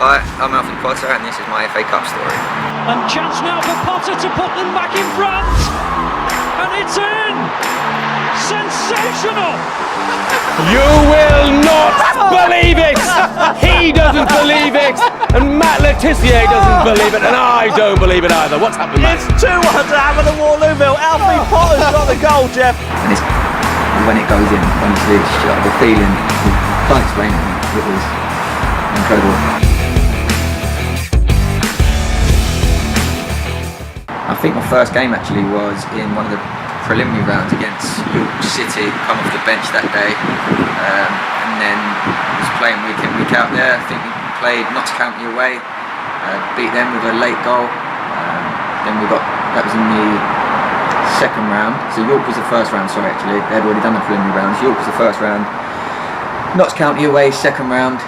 Hi, I'm Alfie Potter and this is my FA Cup story. And chance now for Potter to put them back in front. And it's in! Sensational! You will not believe it! He doesn't believe it! And Matt Letizia doesn't believe it, and I don't believe it either. What's happened, Matt? It's 2-1 to Havant Waterlooville. Alfie Potter's got the goal, Jeff. And it's, when it goes in, honestly, it's just the feeling, you can't explain it. It was incredible. I think my first game actually was in one of the preliminary rounds against York City, come off the bench that day, and then was playing week in, week out there. I think we played Notts County away, beat them with a late goal. Then that was in the second round, so York was the first round, sorry actually, they'd already done the preliminary rounds. York was the first round, Notts County away, second round,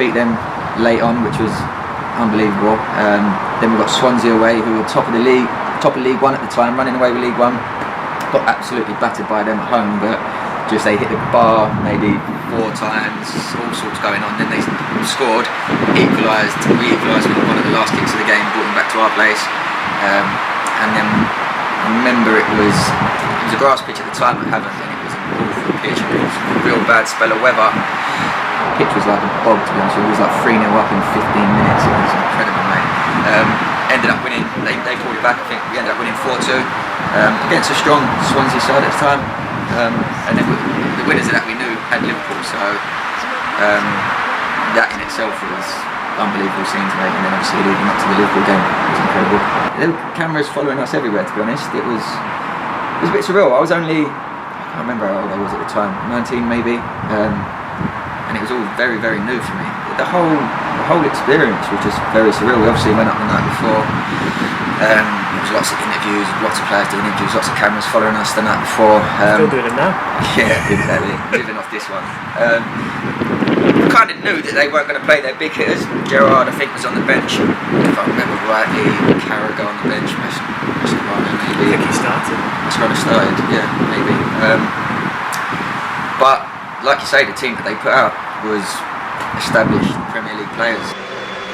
beat them late on, which was unbelievable. Then we got Swansea away, who were top of League One at the time, running away with League One. Got absolutely battered by them at home, but just they hit the bar maybe 4 times, all sorts going on. Then they scored, equalised. We equalised with one of the last kicks of the game, brought them back to our place. And then I remember it was a grass pitch at the time at Havant, and it was an awful pitch. It was a real bad spell of weather. The pitch was like a bog, to be honest with you. It was like 3-0 up in 15 minutes. It was incredible, mate. Ended up winning, they pulled it back, I think we ended up winning 4-2 against a strong Swansea side at the time. And then the winners of that we knew had Liverpool, so that in itself was unbelievable scene to make. And then obviously leading up to the Liverpool game was incredible. There were cameras following us everywhere, to be honest. It was a bit surreal. I can't remember how old I was at the time, 19 maybe. And it was all very, very new for me. The whole experience was just very surreal. We obviously went up the night before. There was lots of interviews, lots of players doing interviews, lots of cameras following us the night before. Still doing them now? Yeah, exactly. Living off this one. We kind of knew that they weren't going to play their big hitters. Gerrard, I think, was on the bench. If I remember rightly, Carragher on the bench. Maybe. I think he started. That's when I started, yeah, maybe. But like you say, the team that they put out was established Premier League players.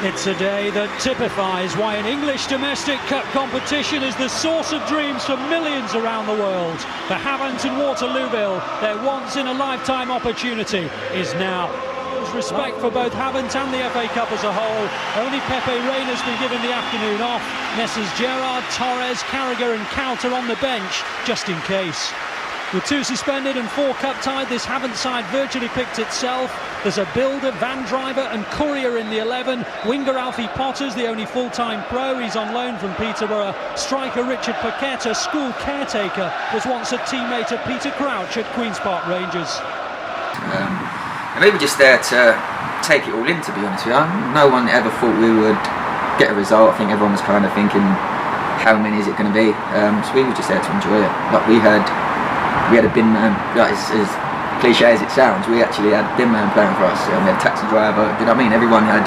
It's a day that typifies why an English domestic cup competition is the source of dreams for millions around the world. For Havant and Waterlooville, their once-in-a-lifetime opportunity is now. There's respect for both Havant and the FA Cup as a whole. Only Pepe Reina's been given the afternoon off. Messrs Gerrard, Torres, Carragher and Count are on the bench, just in case. With 2 suspended and 4 cup-tied, this Havant side virtually picked itself. There's a builder, van driver and courier in the 11. Winger Alfie Potter's the only full-time pro. He's on loan from Peterborough. Striker Richard Paquette, a school caretaker, was once a teammate of Peter Crouch at Queen's Park Rangers. And we were just there to take it all in, to be honest with you. No one ever thought we would get a result. I think everyone was kind of thinking, how many is it going to be? So we were just there to enjoy it. Like we had a bin man, like as cliche as it sounds, we actually had a bin man playing for us. We had a taxi driver, you know what I mean? Everyone had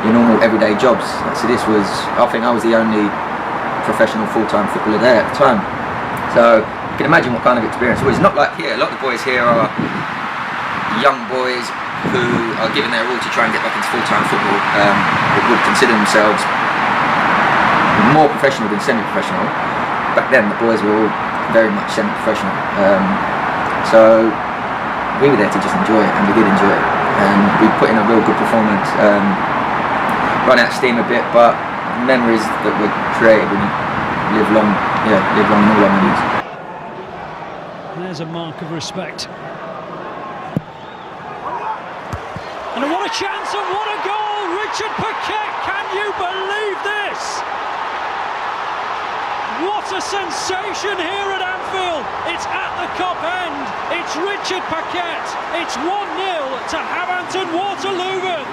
your normal everyday jobs. So this was, I think I was the only professional full-time footballer there at the time. So you can imagine what kind of experience it was. Not like here, a lot of the boys here are young boys who are giving their all to try and get back into full-time football, would consider themselves more professional than semi-professional. Back then the boys were all very much semi-professional, so we were there to just enjoy it, and we did enjoy it, and we put in a real good performance, run out of steam a bit, but memories that were created will live long in all our memories. There's a mark of respect. And what a chance and what a goal! Richard Paquette, can you believe this? What a sensation here at Anfield! It's at the Kop End. It's Richard Paquette. It's 1-0 to Havant and Waterlooville.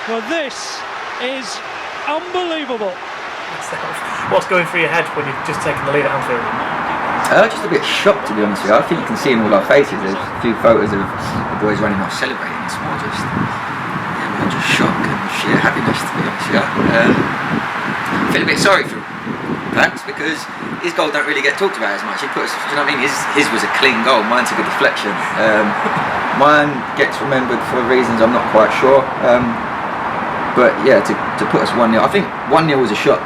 Well, this is unbelievable. What's going through your head when you've just taken the lead at Anfield? Just a bit shocked, to be honest with you. I think you can see in all our faces. There's a few photos of the boys running off celebrating. It's more just shock and sheer happiness, to be honest with you. I feel a bit sorry for Pax because his goal don't really get talked about as much. He put us, you know what I mean? His was a clean goal. Mine's a good deflection. mine gets remembered for reasons I'm not quite sure. But yeah, to put us 1-0, I think 1-0 was a shock,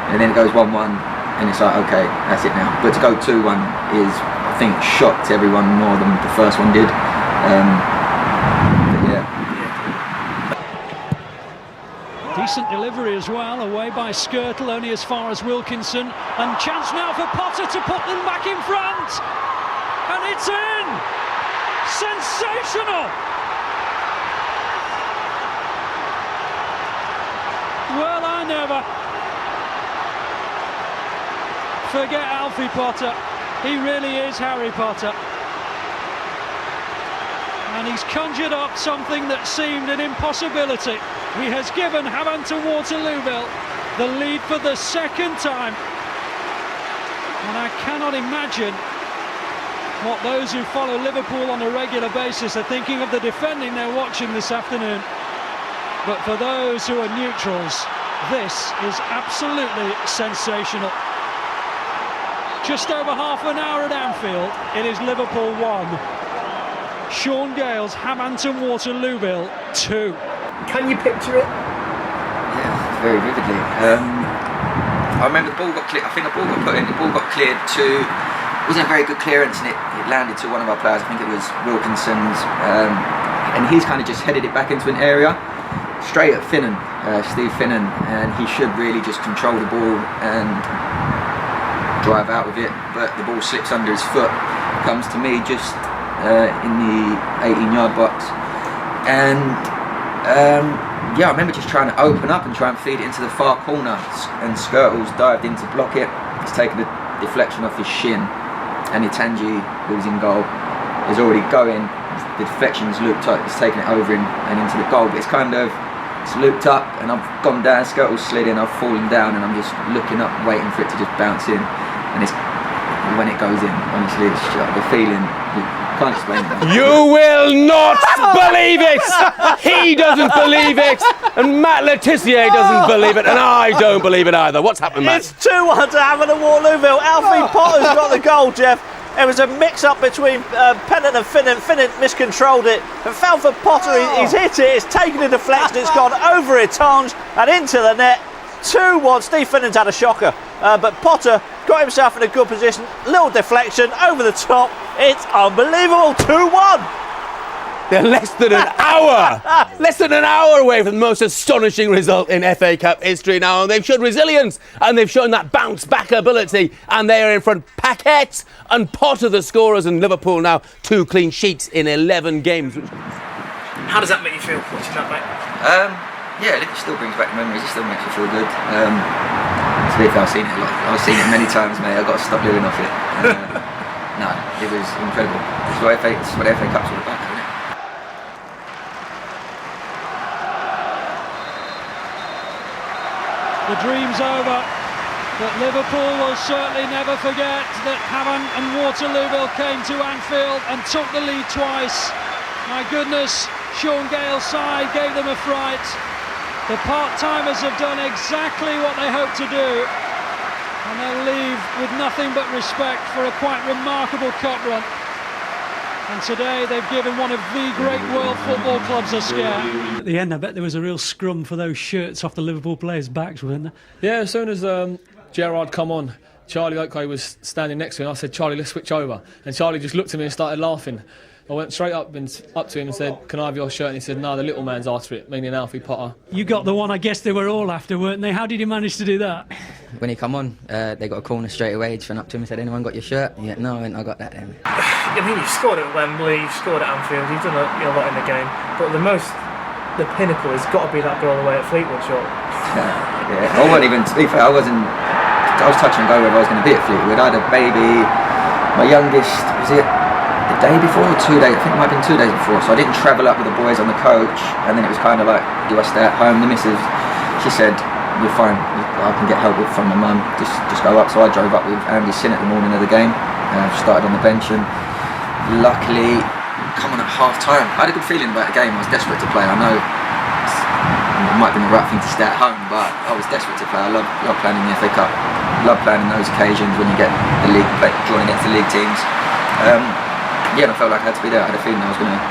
and then it goes 1-1, and it's like, okay, that's it now. But to go 2-1 is, I think, shocked everyone more than the first one did. But yeah. Decent delivery as well, away by Skirtle, only as far as Wilkinson, and chance now for Potter to put them back in front, and it's in! Sensational! Well, I never forget Alfie Potter. He really is Harry Potter. And he's conjured up something that seemed an impossibility. He has given Havant Waterlooville the lead for the second time. And I cannot imagine what those who follow Liverpool on a regular basis are thinking of the defending they're watching this afternoon. But for those who are neutrals, this is absolutely sensational. Just over half an hour at Anfield, it is Liverpool 1. Sean Gale's Havant Waterlooville 2. Can you picture it? Yeah, very vividly. I remember the ball got cleared. I think the ball got put in. The ball got cleared to. It wasn't a very good clearance, and it landed to one of our players. I think it was Wilkinson's, and he's kind of just headed it back into an area straight at Finnan, Steve Finnan, and he should really just control the ball and drive out with it. But the ball slips under his foot, comes to me just in the 18-yard box, and. Yeah, I remember just trying to open up and try and feed it into the far corner, and Skirtle's dived in to block it. He's taken the deflection off his shin, and Itangi, who's in goal, is already going. The deflection's looped up, he's taken it over him and into the goal, but it's looped up, and I've gone down, Skirtle's slid in, I've fallen down, and I'm just looking up, waiting for it to just bounce in, and it's when it goes in, honestly, it's just the feeling. Can't explain that. You will not believe it! He doesn't believe it, and Matt Letizia doesn't believe it, and I don't believe it either. What's happened, Matt? It's 2-1 to Havant Waterlooville. Alfie Potter's got the goal, Jeff. It was a mix-up between Pennant and Finnan. Finnan miscontrolled it and fell for Potter. He's hit it, it's taken a deflection, it's gone over Itange and into the net. 2-1. Steve Finnan's had a shocker, but Potter got himself in a good position. Little deflection over the top. It's unbelievable. 2-1. They're less than an hour away from the most astonishing result in FA Cup history now, and they've shown resilience and they've shown that bounce back ability, and they are in front. Paquette and Potter the scorers, and Liverpool now 2 clean sheets in 11 games. How does that make you feel watching that, mate? Yeah, it still brings back memories. It still makes me feel good. To be fair, I've seen it a lot. I've seen it many times, mate. I've got to stop living off it. No, it was incredible. It's what the FA Cup's all about, isn't it? The dream's over, but Liverpool will certainly never forget that Havant and Waterlooville came to Anfield and took the lead twice. My goodness, Sean Gale's side gave them a fright. The part-timers have done exactly what they hoped to do, and they'll leave with nothing but respect for a quite remarkable cup run. And today they've given one of the great world football clubs a scare. At the end, I bet there was a real scrum for those shirts off the Liverpool players' backs, weren't there? Yeah, as soon as Gerrard come on, Charlie Oakley was standing next to him. I said, Charlie, let's switch over. And Charlie just looked at me and started laughing. I went straight up to him and said, can I have your shirt? And he said, no, the little man's asked for it, meaning Alfie Potter. You got the one I guess they were all after, weren't they? How did you manage to do that? When he come on, they got a corner straight away. He just went up to him and said, anyone got your shirt? Yeah, no, I got that then. I mean, you've scored at Wembley, you've scored at Anfield, you've done a lot in the game, but the pinnacle has got to be that goal away at Fleetwood, sure. Yeah, I wasn't even, to be fair, I was touch and go whether I was going to be at Fleetwood. I had a baby, my youngest, was it the day before or 2 days? I think it might have been 2 days before, so I didn't travel up with the boys on the coach, and then it was kind of like, do I stay at home? The missus, she said, you're fine, I can get help from my mum, just go up. So I drove up with Andy Sin at the morning of the game, started on the bench, and luckily come on at half time. I had a good feeling about the game. I was desperate to play. I know it might have been the right thing to stay at home, but I was desperate to play. I love playing in the FA Cup, love playing in those occasions when you get the league drawn against the league teams. yeah, and I felt like I had to be there. I had a feeling I was going to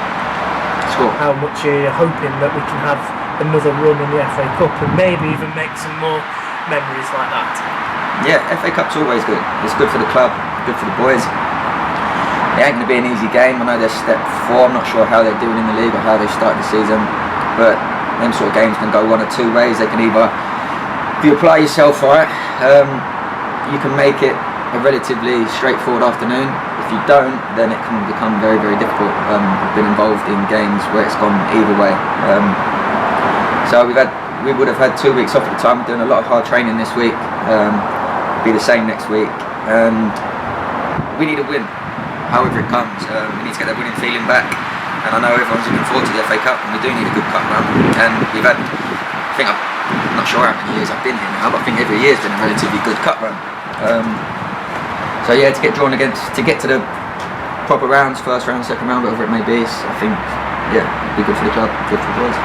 score. How much are you hoping that we can have another run in the FA Cup and maybe even make some more memories like that? Yeah, FA Cup's always good. It's good for the club, good for the boys. It ain't going to be an easy game. I know they're step 4. I'm not sure how they're doing in the league or how they started the season, but them sort of games can go one or two ways. They can either, if you apply yourself right, you can make it a relatively straightforward afternoon. If you don't, then it can become very, very difficult. I've been involved in games where it's gone either way. So we would have had 2 weeks off at the time. We're doing a lot of hard training this week. Be the same next week, and we need a win, however it comes. We need to get that winning feeling back, and I know everyone's looking forward to the FA Cup, and we do need a good cup run. And we've had, I'm not sure how many years I've been here now, but I think every year's been a relatively good cup run. So yeah, to get drawn against, to get to the proper rounds, first round, second round, whatever it may be, I think, yeah, it'd be good for the club, good for the boys.